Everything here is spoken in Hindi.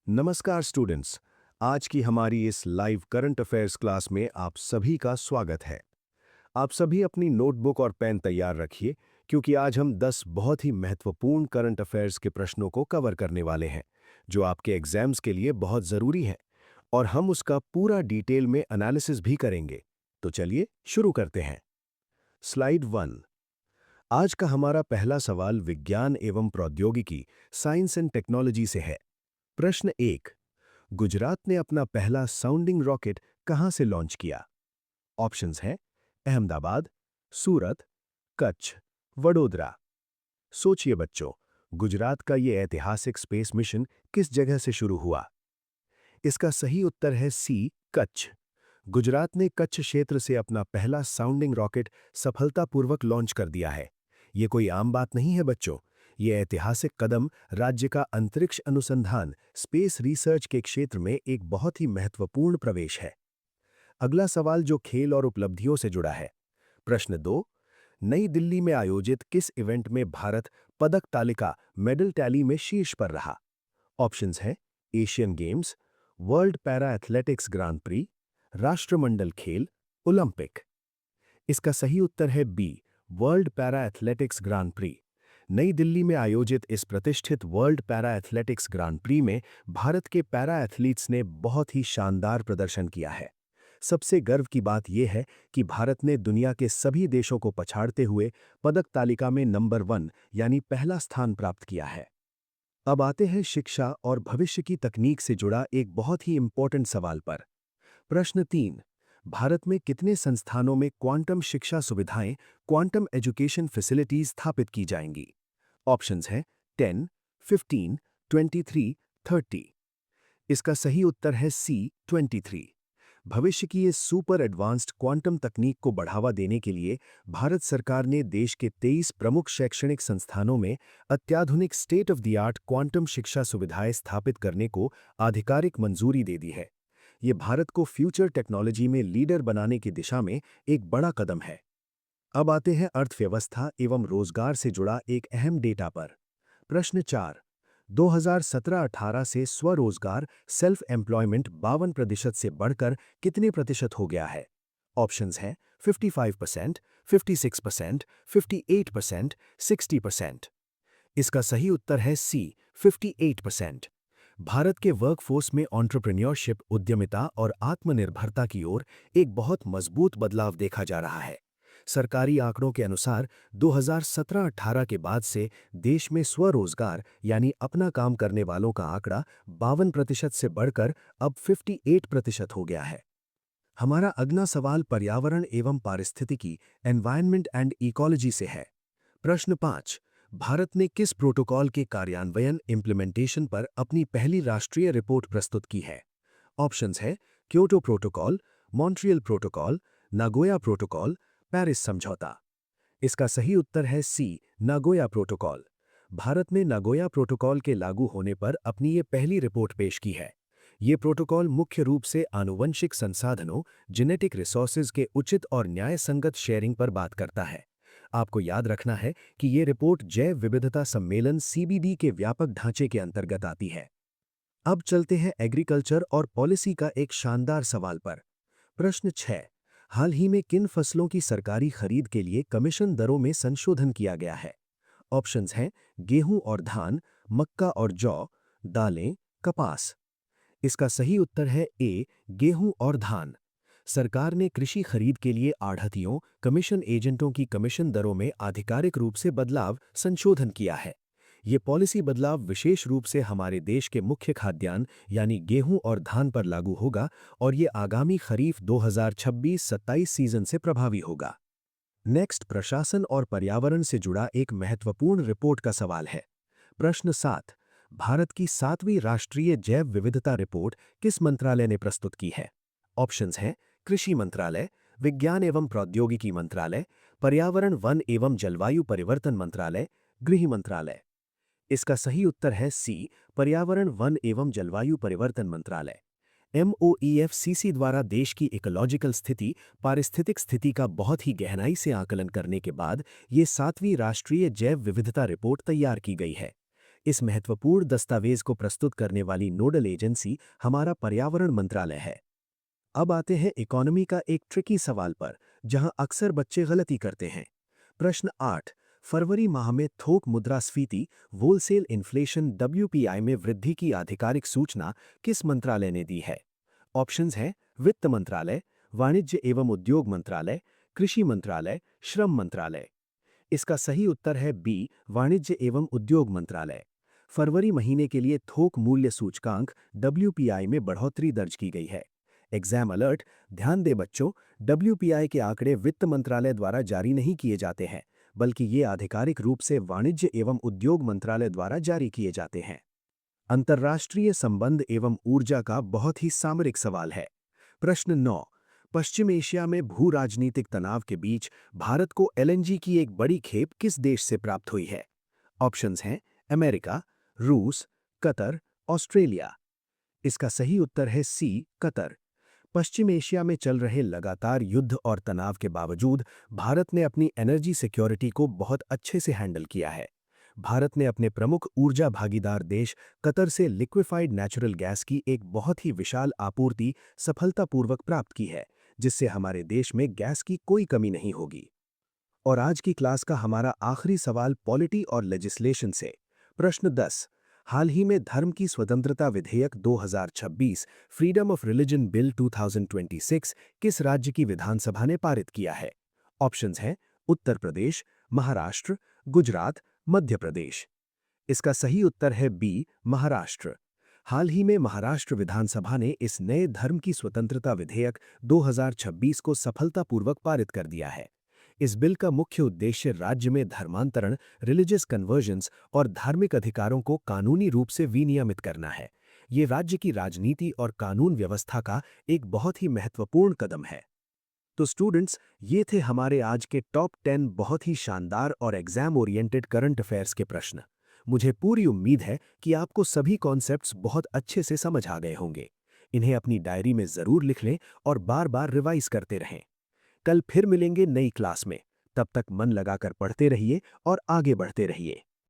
नमस्कार स्टूडेंट्स। आज की हमारी इस लाइव करंट अफेयर्स क्लास में आप सभी का स्वागत है। आप सभी अपनी नोटबुक और पेन तैयार रखिए क्योंकि आज हम 10 बहुत ही महत्वपूर्ण करंट अफेयर्स के प्रश्नों को कवर करने वाले हैं जो आपके एग्जाम्स के लिए बहुत ज़रूरी हैं और हम उसका पूरा डिटेल में एनालिसिस भी करेंगे। तो चलिए शुरू करते हैं। स्लाइड 1। आज का हमारा पहला सवाल विज्ञान एवं प्रौद्योगिकी साइंस एंड टेक्नोलॉजी से है। प्रश्न 1। गुजरात ने अपना पहला साउंडिंग रॉकेट कहां से लॉन्च किया? ऑप्शंस हैं अहमदाबाद, सूरत, कच्छ, वडोदरा। सोचिए बच्चों, गुजरात का ये ऐतिहासिक स्पेस मिशन किस जगह से शुरू हुआ? इसका सही उत्तर है सी, कच्छ। गुजरात ने कच्छ क्षेत्र से अपना पहला साउंडिंग रॉकेट सफलतापूर्वक लॉन्च कर दिया है। ये कोई आम बात नहीं है बच्चों। ये ऐतिहासिक कदम राज्य का अंतरिक्ष अनुसंधान स्पेस रिसर्च के क्षेत्र में एक बहुत ही महत्वपूर्ण प्रवेश है। अगला सवाल जो खेल और उपलब्धियों से जुड़ा है। प्रश्न 2। नई दिल्ली में आयोजित किस इवेंट में भारत पदक तालिका मेडल टैली में शीर्ष पर रहा? ऑप्शंस हैं Asian games, world para athletics grand prix, राष्ट्रमंडल खेल, ओलंपिक। इसका सही उत्तर है B, world para athletics grand prix. नई दिल्ली में आयोजित इस प्रतिष्ठित world para athletics grand prix में भारत के पैरा एथलीट्स ने बहुत ही शानदार प्रदर्शन किया है। सबसे गर्व की बात यह है कि भारत ने दुनिया के सभी देशों को पछाड़ते हुए पदक तालिका में नंबर 1 यानी पहला स्थान प्राप्त किया है। अब आते हैं शिक्षा और भविष्य की तकनीक से जुड़ा एक बहुत ही इंपॉर्टेंट सवाल पर। प्रश्न 3। भारत में कितने संस्थानों में क्वांटम शिक्षा सुविधाएं, क्वांटम एजुकेशन फैसिलिटीज स्थापित की जाएंगी? ऑप्शंस हैं 10, 15, 23, 30। इसका सही उत्तर है सी, 23। भविष्य की इस सुपर एडवांस्ड क्वांटम तकनीक को बढ़ावा देने के लिए भारत सरकार ने देश के 23 प्रमुख शैक्षणिक संस्थानों में अत्याधुनिक state of the art quantum शिक्षा सुविधाएं स्थापित करने को आधिकारिक मंजूरी दे दी है। ये भारत को फ्यूचर टेक्नोलॉजी में लीडर बनाने की दिशा में एक बड़ा कदम है। अब आते हैं अर्थव्यवस्था एवं रोजगार से जुड़ा एक अहम डेटा पर। प्रश्न 4। 2017-18 से स्वरोजगार सेल्फ एम्प्लॉयमेंट 52% से बढ़कर कितने प्रतिशत हो गया है? ऑप्शंस हैं 55%, 56%, 58%, 60%। इसका सही उत्तर है सी, 58%। भारत के वर्कफोर्स में एंटरप्रेन्योरशिप, उद्यमिता और आत्मनिर्भरता की ओर एक बहुत मजबूत बदलाव देखा जा रहा है। सरकारी आंकड़ों के अनुसार 2017-18 के बाद से देश में स्वरोजगार यानी अपना काम करने वालों का आंकड़ा 52% से बढ़कर अब 58% हो गया है। हमारा अगला सवाल पर्यावरण एवं पारिस्थितिकी एनवायरनमेंट एंड इकोलॉजी से है। प्रश्न 5। भारत ने किस प्रोटोकॉल के कार्यान्वयन इम्प्लीमेंटेशन पर अपनी पहली राष्ट्रीय रिपोर्ट प्रस्तुत की है? ऑप्शंस हैं Kyoto protocol, Montreal protocol, Nagoya protocol, Paris समझौता। इसका सही उत्तर है सी, नागोया प्रोटोकॉल। भारत ने नागोया प्रोटोकॉल के लागू होने पर अपनी ये पहली रिपोर्ट पेश की है। ये प्रोटोकॉल मुख्य रूप से आनुवंशिक संसाधनों, जेनेटिक रिसोर्सेज के उचित और न्यायसंगत शेयरिंग पर बात करता है। आपको याद रखना है कि ये रिपोर्ट जैव विविधता सम्मेलन सीबीडी के व्यापक ढांचे के अंतर्गत आती है। अब चलते हैं एग्रीकल्चर और पॉलिसी का एक शानदार सवाल पर। प्रश्न 6। हाल ही में किन फसलों की सरकारी खरीद के लिए कमीशन दरों में संशोधन किया गया है? ऑप्शंस हैं गेहूं और धान, मक्का और जौ, दालें, कपास। इसका सही उत्तर है ए, गेहूं और धान। सरकार ने कृषि खरीद के लिए आढ़तियों, कमीशन एजेंटों की कमीशन दरों में आधिकारिक रूप से बदलाव संशोधन किया है। ये पॉलिसी बदलाव विशेष रूप से हमारे देश के मुख्य खाद्यान्न यानी गेहूं और धान पर लागू होगा और ये आगामी खरीफ 2026-27 सीजन से प्रभावी होगा। नेक्स्ट प्रशासन और पर्यावरण से जुड़ा एक महत्वपूर्ण रिपोर्ट का सवाल है। प्रश्न 7। भारत की 7वीं राष्ट्रीय जैव विविधता रिपोर्ट किस मंत्रालय ने प्रस्तुत की है? ऑप्शंस हैं कृषि मंत्रालय, विज्ञान एवं प्रौद्योगिकी मंत्रालय, पर्यावरण वन एवं जलवायु परिवर्तन मंत्रालय, गृह मंत्रालय। इसका सही उत्तर है सी, पर्यावरण वन एवं जलवायु परिवर्तन मंत्रालय। MOEFCC द्वारा देश की इकोलॉजिकल स्थिति, पारिस्थितिक स्थिति का बहुत ही गहराई से आकलन करने के बाद ये 7वीं राष्ट्रीय जैव विविधता रिपोर्ट तैयार की गई है। इस महत्वपूर्ण दस्तावेज को प्रस्तुत करने वाली नोडल एजेंसी हमारा पर्यावरण मंत्रालय है। अब आते हैं इकोनॉमी का एक ट्रिकी सवाल पर, जहां अक्सर बच्चे गलती करते हैं। प्रश्न 8। फरवरी माह में थोक मुद्रास्फीति होलसेल इन्फ्लेशन WPI में वृद्धि की आधिकारिक सूचना किस मंत्रालय ने दी है? ऑप्शंस हैं वित्त मंत्रालय, वाणिज्य एवं उद्योग मंत्रालय, कृषि मंत्रालय, श्रम मंत्रालय। इसका सही उत्तर है बी, वाणिज्य एवं उद्योग मंत्रालय। फरवरी महीने के लिए थोक मूल्य सूचकांक WPI में बढ़ोतरी दर्ज की गई है। एग्जाम अलर्ट, ध्यान दें बच्चों, WPI के आंकड़े वित्त मंत्रालय द्वारा जारी नहीं किए जाते हैं, बल्कि ये आधिकारिक रूप से वाणिज्य एवं उद्योग मंत्रालय द्वारा जारी किए जाते हैं। अंतर्राष्ट्रीय संबंध एवं ऊर्जा का बहुत ही सामरिक सवाल है। प्रश्न 9। पश्चिम एशिया में भू राजनीतिक तनाव के बीच भारत को LNG की एक बड़ी खेप किस देश से प्राप्त हुई है? ऑप्शंस हैं अमेरिका, रूस, कतर, ऑस्ट्रेलिया। इसका सही उत्तर है सी, कतर। पश्चिम एशिया में चल रहे लगातार युद्ध और तनाव के बावजूद भारत ने अपनी एनर्जी सिक्योरिटी को बहुत अच्छे से हैंडल किया है। भारत ने अपने प्रमुख ऊर्जा भागीदार देश कतर से लिक्विफाइड नेचुरल गैस की एक बहुत ही विशाल आपूर्ति सफलतापूर्वक प्राप्त की है, जिससे हमारे देश में गैस की कोई कमी नहीं होगी। और आज की क्लास का हमारा आखिरी सवाल पॉलिटी और लेजिस्लेशन से। प्रश्न 10। हाल ही में धर्म की स्वतंत्रता विधेयक 2026 फ्रीडम ऑफ रिलीजन बिल 2026 किस राज्य की विधानसभा ने पारित किया है? ऑप्शंस हैं उत्तर प्रदेश, महाराष्ट्र, गुजरात, मध्य प्रदेश। इसका सही उत्तर है बी, महाराष्ट्र। हाल ही में महाराष्ट्र विधानसभा ने इस नए धर्म की स्वतंत्रता विधेयक 2026 को सफलतापूर्वक पारित कर दिया है। इस बिल का मुख्य उद्देश्य राज्य में धर्मांतरण, रिलीजियस कन्वर्जन्स और धार्मिक अधिकारों को कानूनी रूप से विनियमित करना है। ये राज्य की राजनीति और कानून व्यवस्था का एक बहुत ही महत्वपूर्ण कदम है। तो स्टूडेंट्स, ये थे हमारे आज के टॉप 10 बहुत ही शानदार और एग्जाम ओरिएंटेड करंट अफेयर्स के प्रश्न। मुझे पूरी उम्मीद है कि आपको सभी कॉन्सेप्ट्स बहुत अच्छे से समझ आ गए होंगे। इन्हें अपनी डायरी में जरूर लिख लें और बार बार रिवाइज करते रहें। कल फिर मिलेंगे नई क्लास में। तब तक मन लगाकर पढ़ते रहिए और आगे बढ़ते रहिए।